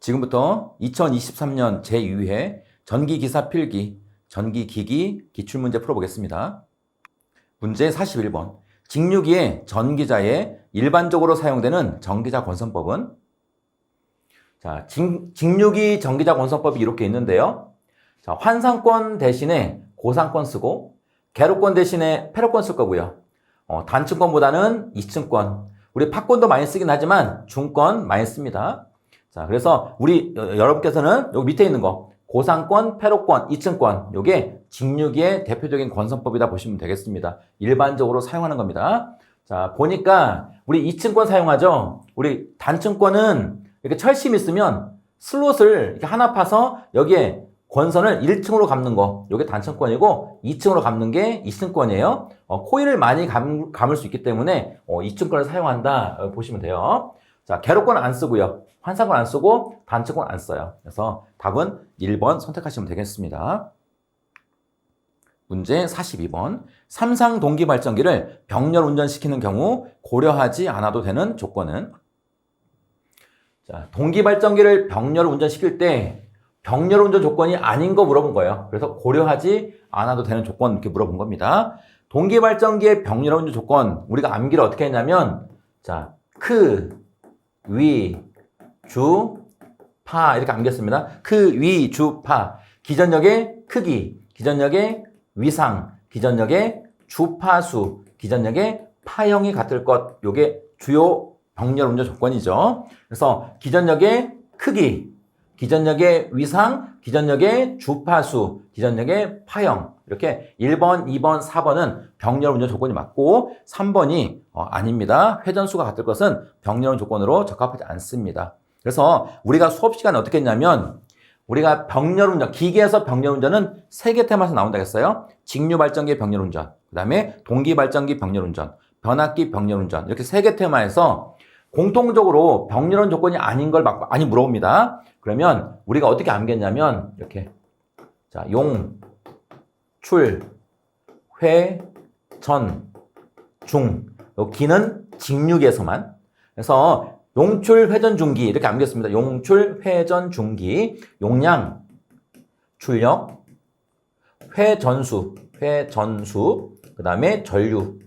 지금부터 2023년 제2회 전기기사 필기, 전기기기 기출문제 풀어보겠습니다. 문제 41번. 직류기의 전기자에 일반적으로 사용되는 전기자 권선법은? 자, 직류기 전기자 권선법이 이렇게 있는데요. 자, 환상권 대신에 고상권 쓰고, 계로권 대신에 패로권 쓸 거고요. 단층권보다는 이층권. 우리 파권도 많이 쓰긴 하지만 중권 많이 씁니다. 자, 그래서 우리 여러분께서는 여기 밑에 있는 거 고상권, 패로권, 이층권 요게 직류기의 대표적인 권선법이다 보시면 되겠습니다. 일반적으로 사용하는 겁니다. 자, 보니까 우리 이층권 사용하죠. 우리 단층권은 이렇게 철심 있으면 슬롯을 이렇게 하나 파서 여기에 권선을 1층으로 감는 거, 요게 단층권이고 2층으로 감는 게 2층권이에요. 코일을 많이 감을 수 있기 때문에 2층권을 사용한다 보시면 돼요. 자, 계로권 안 쓰고요. 환상권 안 쓰고 단층권 안 써요. 그래서 답은 1번 선택하시면 되겠습니다. 문제 42번. 삼상 동기발전기를 병렬 운전시키는 경우 고려하지 않아도 되는 조건은? 자, 동기발전기를 병렬 운전시킬 때 병렬 운전 조건이 아닌 거 물어본 거예요. 그래서 고려하지 않아도 되는 조건 이렇게 물어본 겁니다. 동기발전기의 병렬 운전 조건, 우리가 암기를 어떻게 했냐면, 자, 위, 주, 파 이렇게 암기했습니다. 위, 주, 파. 기전력의 크기, 기전력의 위상, 기전력의 주파수, 기전력의 파형이 같을 것. 요게 주요 병렬 운전 조건이죠. 그래서 기전력의 크기, 기전력의 위상, 기전력의 주파수, 기전력의 파형. 이렇게 1번, 2번, 4번은 병렬 운전 조건이 맞고 3번이 아닙니다. 회전수가 같을 것은 병렬 운전 조건으로 적합하지 않습니다. 그래서 우리가 수업 시간에 어떻게 했냐면 우리가 병렬 운전, 기계에서 병렬 운전은 3개 테마에서 나온다고 했어요. 직류 발전기 병렬 운전, 그 다음에 동기 발전기 병렬 운전, 변압기 병렬 운전 이렇게 3개 테마에서 공통적으로 병렬 운전 조건이 아닌 걸 많이 물어봅니다. 그러면 우리가 어떻게 암기했냐면 이렇게 자, 용, 출, 회, 전, 중. 요 기는 직류기에서만. 그래서 용출, 회전, 중기 이렇게 암기했습니다. 용출, 회전, 중기. 용량, 출력, 회전수, 그 다음에 전류,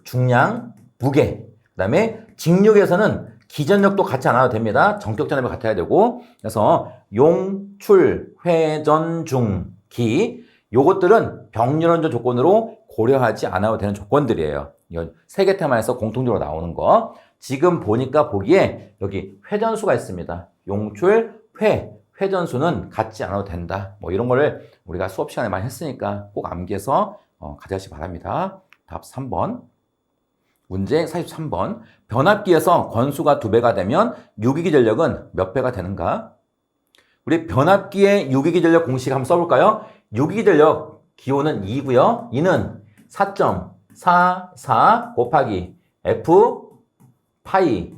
중량, 무게. 그 다음에 직류기에서는 기전력도 같이 안 와도 됩니다. 전격 전압이 같아야 되고. 그래서 용, 출, 회전, 중, 기 요것들은 병렬 운전 조건으로 고려하지 않아도 되는 조건들이에요. 이건 3개 테마에서 공통적으로 나오는 거. 지금 보기에 여기 회전수가 있습니다. 용출, 회전수는 같지 않아도 된다. 뭐 이런 거를 우리가 수업 시간에 많이 했으니까 꼭 암기해서 가져가시기 바랍니다. 답 3번. 문제 43번. 변압기에서 권수가 2배가 되면 유기기 전력은 몇 배가 되는가? 우리 변압기의 유기기 전력 공식 한번 써볼까요? 유기기 전력 기호는 2고요. 2는 4.44 곱하기 F 파이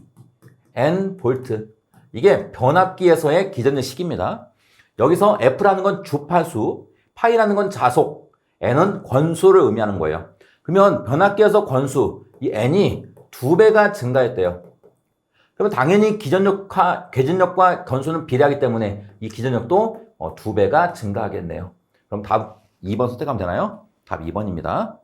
N 볼트. 이게 변압기에서의 기전력식입니다. 여기서 F라는 건 주파수, 파이라는 건 자속, N은 권수를 의미하는 거예요. 그러면 변압기에서 권수, 이 N이 2배가 증가했대요. 그러면 당연히 궤전력과 권수는 비례하기 때문에 이 기전력도 2배가 증가하겠네요. 그럼 답 2번 선택하면 되나요? 답 2번입니다.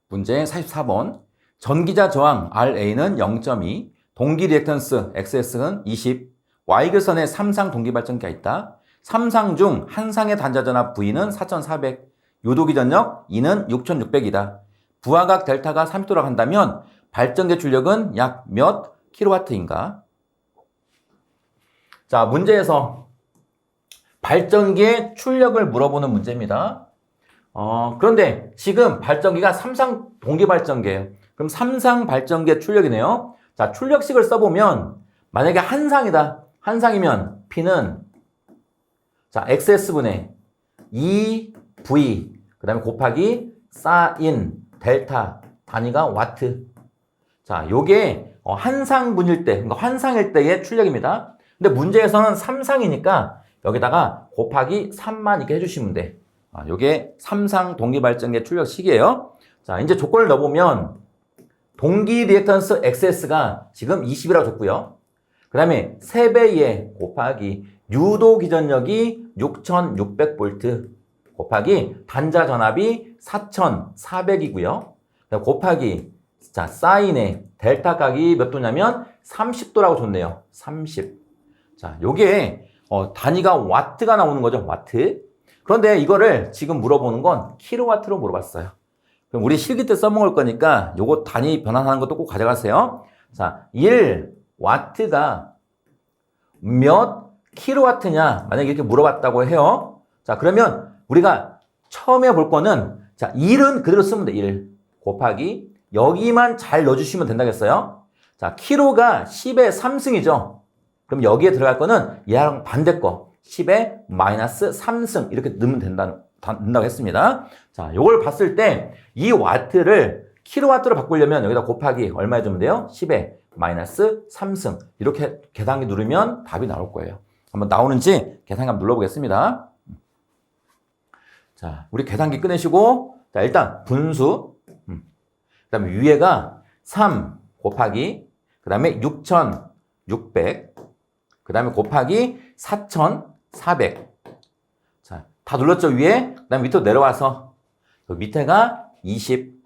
문제 44번. 전기자 저항 RA는 0.2, 동기 리액턴스 XS는 20, Y극선에 3상 동기발전기가 있다. 3상 중 한 상의 단자전압 V는 4,400, 유도기전력 E는 6,600이다. 부하각 델타가 30도라고 한다면 발전기 출력은 약 몇 킬로와트인가? 자, 문제에서 발전기의 출력을 물어보는 문제입니다. 그런데 지금 발전기가 3상 동기발전기예요. 그럼 3상 발전기의 출력이네요. 자, 출력식을 써보면 만약에 한 상이다. 한 상이면 P는 자, XS분의 2V 그 다음에 곱하기 사인 델타 단위가 와트. 자, 요게 한상분일 때, 그러니까 환상일 때의 출력입니다. 근데 문제에서는 3상이니까 여기다가 곱하기 3만 이렇게 해주시면 돼. 요게 3상 동기발전기의 출력식이에요. 자, 이제 조건을 넣어보면 동기 리액턴스 XS가 지금 20이라고 줬고요. 그 다음에 3배의 곱하기 유도 기전력이 6600V 곱하기 단자 전압이 4400이고요. 곱하기 자 사인의 델타 각이 몇 도냐면 30도라고 줬네요. 30. 자, 요게 단위가 와트가 나오는 거죠. 와트. 그런데 이거를 지금 물어보는 건 킬로와트로 물어봤어요. 그럼 우리 실기 때 써먹을 거니까 요거 단위 변환하는 것도 꼭 가져가세요. 자, 1와트가 몇 킬로와트냐? 만약에 이렇게 물어봤다고 해요. 자, 그러면 우리가 처음에 볼 거는 자, 1은 그대로 쓰면 돼. 1 곱하기 여기만 잘 넣어주시면 된다겠어요. 자, 킬로가 10의 3승이죠. 그럼 여기에 들어갈 거는 얘랑 반대 거 10의 마이너스 3승 이렇게 넣으면 된다고 했습니다. 자, 요걸 봤을 때 이 와트를 킬로와트로 바꾸려면 여기다 곱하기 얼마 해주면 돼요? 10의 마이너스 3승 이렇게 계산기 누르면 답이 나올 거예요. 한번 나오는지 계산기 한번 눌러보겠습니다. 자, 우리 계산기 꺼내시고 자, 일단 분수 그 다음에 위에가 3 곱하기 그 다음에 6600 그 다음에 곱하기 4400 자, 다 눌렀죠 위에? 그 다음에 밑으로 내려와서 밑에가 20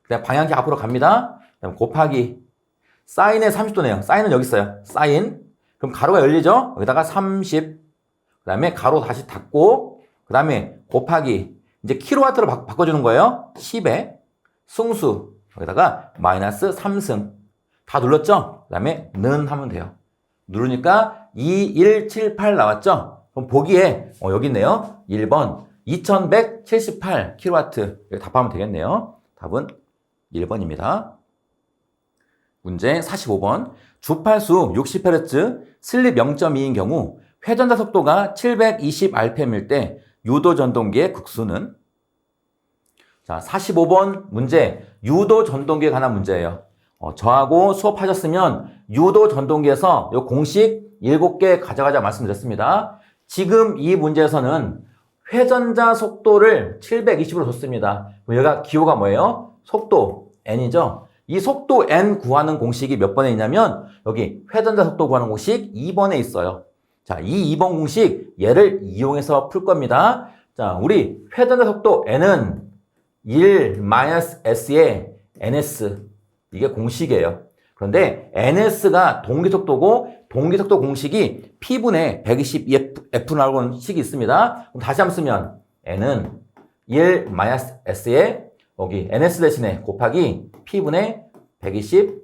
그 다음에 방향키 앞으로 갑니다. 그 다음에 곱하기 사인에 30도네요. 사인은 여기 있어요. 사인 그럼 가로가 열리죠? 여기다가 30 그 다음에 가로 다시 닫고 그 다음에 곱하기 이제 킬로와트로 바꿔주는 거예요. 10에 승수 여기다가 마이너스 3승 다 눌렀죠? 그 다음에 는 하면 돼요. 누르니까 2178 나왔죠? 그럼 보기에 여기 있네요. 1번 2178 킬로와트 이렇게 답하면 되겠네요. 답은 1번입니다. 문제 45번 주파수 60Hz 슬립 0.2인 경우 회전자 속도가 720rpm일 때 유도 전동기의 극수는 자 45번 문제 유도 전동기에 관한 문제예요. 저하고 수업하셨으면 유도 전동기에서 이 공식 7개 가져가자 말씀드렸습니다. 지금 이 문제에서는 회전자 속도를 720으로 줬습니다. 여기가 기호가 뭐예요? 속도 n이죠. 이 속도 n 구하는 공식이 몇 번에 있냐면 여기 회전자 속도 구하는 공식 2번에 있어요. 자, 이 2번 공식 얘를 이용해서 풀 겁니다. 자, 우리 회전자 속도 n은 1-s의 ns 이게 공식이에요. 그런데 ns가 동기속도고 동기속도 공식이 p분의 122f라는 식이 있습니다. 그럼 다시 한번 쓰면 n은 1-s의 여기 ns 대신에 곱하기 p분의 120f.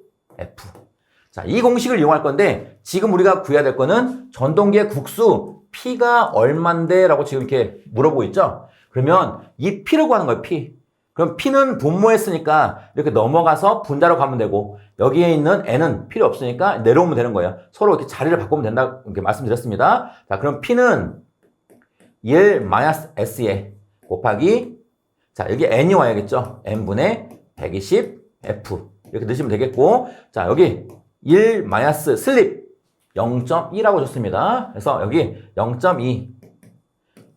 자, 이 공식을 이용할 건데 지금 우리가 구해야 될 거는 전동기의 국수 p가 얼만데 라고 지금 이렇게 물어보고 있죠. 그러면 이 p를 구하는 거예요. p. 그럼 p는 분모했으니까 이렇게 넘어가서 분자로 가면 되고 여기에 있는 n은 필요 없으니까 내려오면 되는 거예요. 서로 이렇게 자리를 바꾸면 된다 이렇게 말씀드렸습니다. 자, 그럼 p는 1-s에 곱하기 자, 여기 n이 와야겠죠. n분의 120f 이렇게 넣으시면 되겠고 자, 여기 1 마이너스 슬립 0.2라고 줬습니다. 그래서 여기 0.2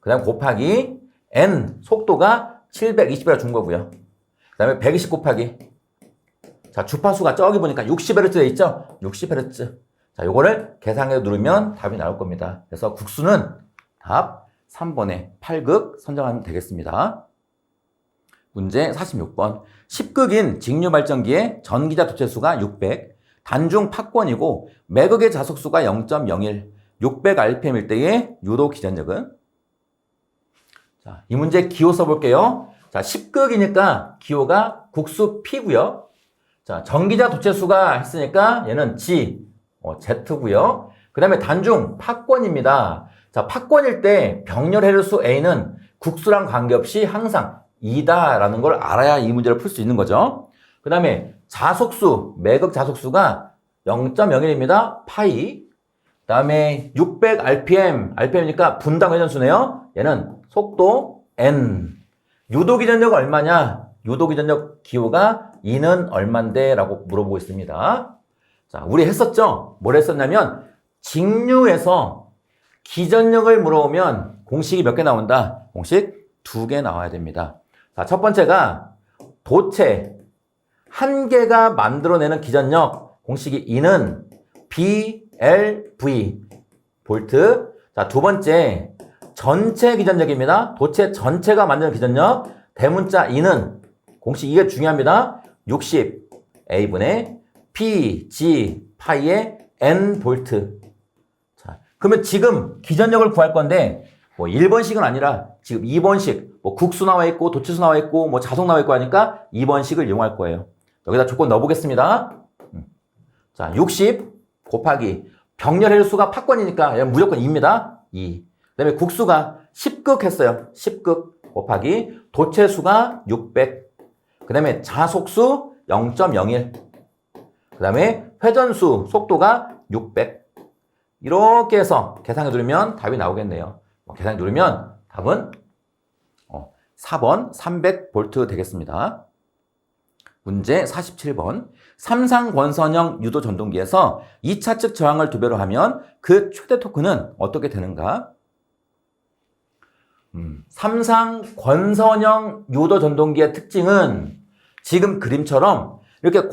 그 다음에 곱하기 n 속도가 720이라 준 거고요. 그 다음에 120 곱하기 자, 주파수가 저기 보니까 60Hz 돼 있죠? 60Hz. 자, 요거를 계산해 누르면 답이 나올 겁니다. 그래서 국수는 답 3번에 8극 선정하면 되겠습니다. 문제 46번 10극인 직류발전기의 전기자 도체수가 600 단중 팍권이고 매극의 자속수가 0.01 600rpm일 때의 유도 기전력은 자, 이 문제 기호 써볼게요. 자, 10극이니까 기호가 국수 P고요. 자, 전기자 도체수가 했으니까 얘는 G, Z고요. 그 다음에 단중 팍권입니다. 자, 팍권일 때 병렬 해류수 A는 국수랑 관계없이 항상 2다라는 걸 알아야 이 문제를 풀 수 있는 거죠. 그 다음에 자속수, 매극 자속수가 0.01입니다. 파이. 그 다음에 600rpm, rpm이니까 분당 회전수네요. 얘는 속도 n. 유도기전력 얼마냐? 유도기전력 기호가 2는 얼만데? 라고 물어보고 있습니다. 자, 우리 했었죠? 뭘 했었냐면 직류에서 기전력을 물어보면 공식이 몇 개 나온다? 공식 2개 나와야 됩니다. 자, 첫 번째가 도체 한 개가 만들어내는 기전력 공식이 E는 B LV 볼트. 자, 두 번째 전체 기전력입니다. 도체 전체가 만드는 기전력. 대문자 E는 공식 이게 중요합니다. 60 A분의 P, G, 파이의 N 볼트. 자, 그러면 지금 기전력을 구할 건데 뭐 1번식은 아니라 지금 2번식 뭐 국수 나와 있고 도체수 나와 있고 뭐 자석 나와 있고 하니까 2번식을 이용할 거예요. 여기다 조건 넣어보겠습니다. 자, 60 곱하기 병렬 해수가 팍권이니까 무조건 2입니다. 2. 그 다음에 국수가 10극 했어요. 10극 곱하기 도체수가 600. 그 다음에 자속수 0.01. 그 다음에 회전수 속도가 600. 이렇게 해서 계산해 두면 답이 나오겠네요. 계산해 두면 답은 4번 300V 되겠습니다. 문제 47번. 삼상권선형 유도 전동기에서 2차 측 저항을 2배로 하면 그 최대 토크는 어떻게 되는가? 삼상권선형 유도 전동기의 특징은 지금 그림처럼 이렇게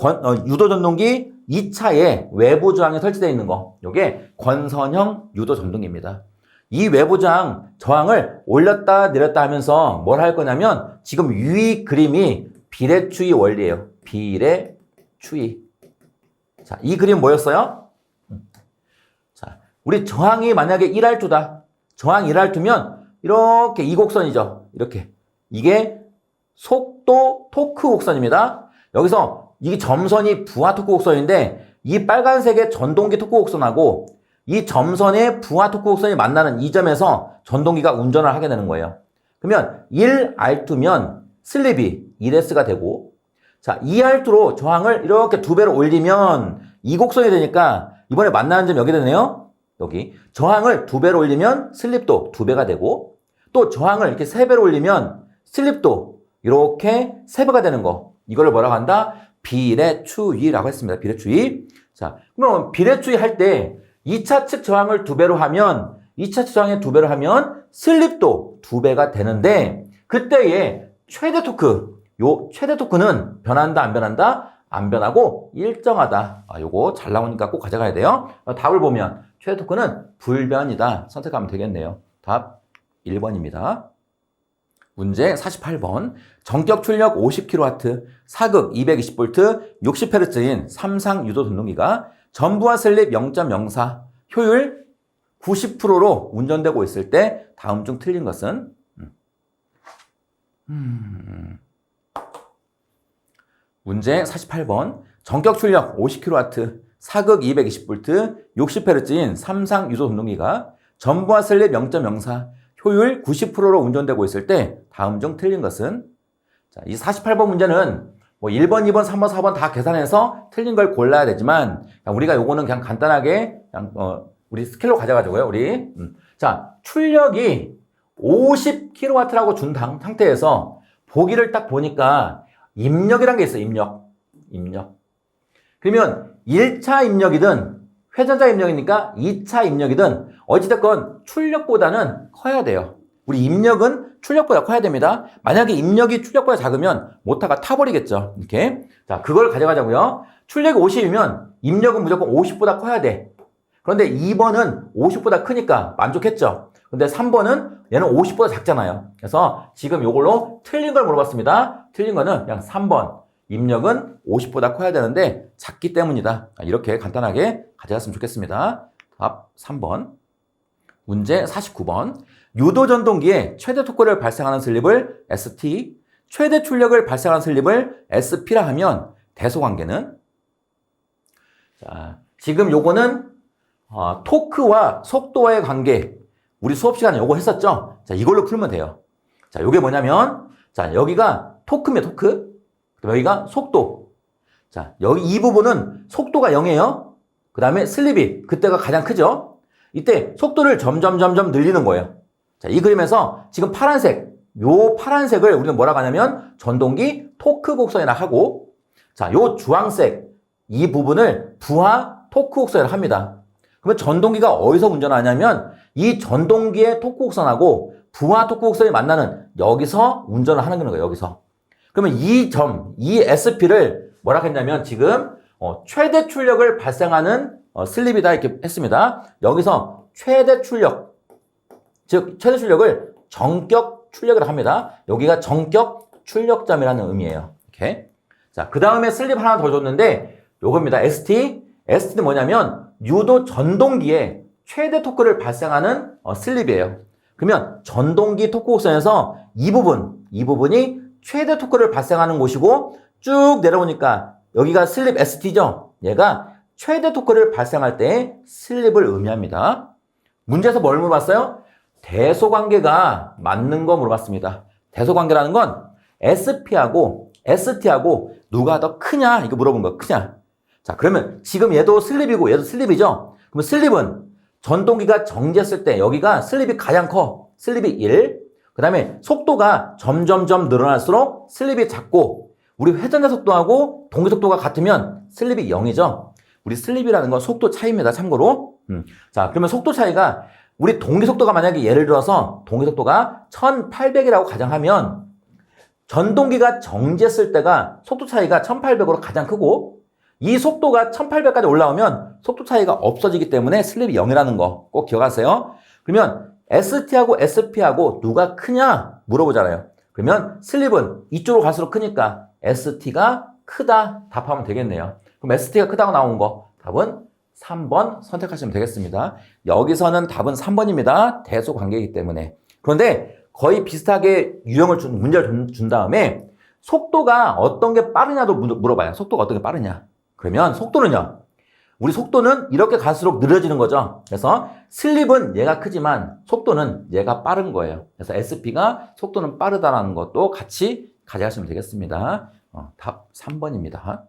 유도 전동기 2차에 외부 저항이 설치되어 있는 거. 이게 권선형 유도 전동기입니다. 이 외부 저항을 올렸다 내렸다 하면서 뭘 할 거냐면 지금 위 그림이 비례추이 원리예요. 비례추이. 자, 이 그림 뭐였어요? 자, 우리 저항이 만약에 1R2다. 저항 1R2면 이렇게 이 곡선이죠. 이렇게. 이게 속도 토크 곡선입니다. 여기서 이 점선이 부하 토크 곡선인데 이 빨간색의 전동기 토크 곡선하고 이 점선의 부하 토크 곡선이 만나는 이 점에서 전동기가 운전을 하게 되는 거예요. 그러면 1R2면 슬립이 1S가 되고 자, 2R2로 저항을 이렇게 2배로 올리면 이 곡선이 되니까 이번에 만나는 점 여기 되네요. 여기. 저항을 2배로 올리면 슬립도 2배가 되고 또 저항을 이렇게 3배로 올리면 슬립도 이렇게 3배가 되는 거. 이걸 뭐라고 한다? 비례추이라고 했습니다. 비례추이. 자, 그러면 비례추이 할 때 2차 측 저항을 2배로 하면 2차 측 저항에 2배로 하면 슬립도 2배가 되는데 그때의 최대 토크, 요 최대 토크는 변한다 안 변한다? 안 변하고 일정하다. 요거 잘 나오니까 꼭 가져가야 돼요. 답을 보면 최대 토크는 불변이다. 선택하면 되겠네요. 답 1번입니다. 문제 48번. 전격 출력 50kW, 사극 220V, 60Hz인 삼상 유도 전동기가 전부하 슬립 0.04, 효율 90%로 운전되고 있을 때 다음 중 틀린 것은? 문제 48번. 전격 출력 50kW, 사극 220V, 60Hz인 삼상 유도 전동기가 전부하 슬립 0.04, 효율 90%로 운전되고 있을 때 다음 중 틀린 것은? 자, 이 48번 문제는 뭐 1번, 2번, 3번, 4번 다 계산해서 틀린 걸 골라야 되지만 우리가 요거는 그냥 간단하게 그냥 우리 스킬로 가져가지고요. 우리 자, 출력이 50kW라고 준 상태에서 보기를 딱 보니까 입력이란 게 있어요. 입력. 그러면 1차 입력이든 회전자 입력이니까 2차 입력이든 어찌됐건 출력보다는 커야 돼요. 우리 입력은 출력보다 커야 됩니다. 만약에 입력이 출력보다 작으면 모터가 타버리겠죠. 이렇게. 자, 그걸 가져가자고요. 출력이 50이면 입력은 무조건 50보다 커야 돼. 그런데 2번은 50보다 크니까 만족했죠. 근데 3번은 얘는 50보다 작잖아요. 그래서 지금 이걸로 틀린 걸 물어봤습니다. 틀린 거는 그냥 3번. 입력은 50보다 커야 되는데 작기 때문이다. 이렇게 간단하게 가져갔으면 좋겠습니다. 답 3번. 문제 49번. 유도 전동기에 최대 토크를 발생하는 슬립을 ST, 최대 출력을 발생하는 슬립을 SP라 하면 대소관계는? 자, 지금 요거는 토크와 속도와의 관계. 우리 수업 시간에 요거 했었죠? 자, 이걸로 풀면 돼요. 자, 요게 뭐냐면, 자, 여기가 토크입니다, 토크. 여기가 속도. 자, 여기 이 부분은 속도가 0이에요. 그 다음에 슬립이 그때가 가장 크죠. 이때 속도를 점점 늘리는 거예요. 자, 이 그림에서 지금 요 파란색을 우리는 뭐라고 하냐면 전동기 토크 곡선이라 하고, 자, 요 주황색 이 부분을 부하 토크 곡선이라 합니다. 그러면 전동기가 어디서 운전하냐면 이 전동기의 토크 곡선하고 부하 토크 곡선이 만나는 여기서 운전을 하는 거예요. 여기서. 그러면 이 SP를 뭐라 했냐면 지금 최대 출력을 발생하는 슬립이다 이렇게 했습니다. 여기서 최대 출력, 즉 최대 출력을 정격 출력이라고 합니다. 여기가 정격 출력점이라는 의미예요. 이렇게. 자, 그 다음에 슬립 하나 더 줬는데 요겁니다. ST. ST는 뭐냐면 유도 전동기에 최대 토크를 발생하는 슬립이에요. 그러면 전동기 토크 곡선에서 이 부분이 최대 토크를 발생하는 곳이고 쭉 내려오니까 여기가 슬립 ST죠. 얘가 최대 토크를 발생할 때 슬립을 의미합니다. 문제에서 뭘 물어봤어요? 대소관계가 맞는 거 물어봤습니다. 대소관계라는 건 SP하고 ST하고 누가 더 크냐 이거 물어본 거야. 크냐. 자, 그러면 지금 얘도 슬립이고 얘도 슬립이죠. 그러면 슬립은 전동기가 정지했을 때 여기가 슬립이 가장 커. 슬립이 1. 그 다음에 속도가 점점점 늘어날수록 슬립이 작고 우리 회전의 속도하고 동기 속도가 같으면 슬립이 0이죠. 우리 슬립이라는 건 속도 차이입니다. 참고로. 자, 그러면 속도 차이가 우리 동기 속도가 만약에 예를 들어서 동기 속도가 1800이라고 가정하면 전동기가 정지했을 때가 속도 차이가 1800으로 가장 크고 이 속도가 1800까지 올라오면 속도 차이가 없어지기 때문에 슬립이 0이라는 거 꼭 기억하세요. 그러면 ST하고 SP하고 누가 크냐 물어보잖아요. 그러면 슬립은 이쪽으로 갈수록 크니까 ST가 크다 답하면 되겠네요. 그럼 ST가 크다고 나온 거 답은 3번 선택하시면 되겠습니다. 여기서는 답은 3번입니다. 대소관계이기 때문에. 그런데 거의 비슷하게 유형을 문제를 준 다음에 속도가 어떤 게 빠르냐도 물어봐요. 속도가 어떤 게 빠르냐. 그러면 속도는요. 우리 속도는 이렇게 갈수록 느려지는 거죠. 그래서 슬립은 얘가 크지만 속도는 얘가 빠른 거예요. 그래서 SP가 속도는 빠르다라는 것도 같이 가져가시면 되겠습니다. 답 3번입니다.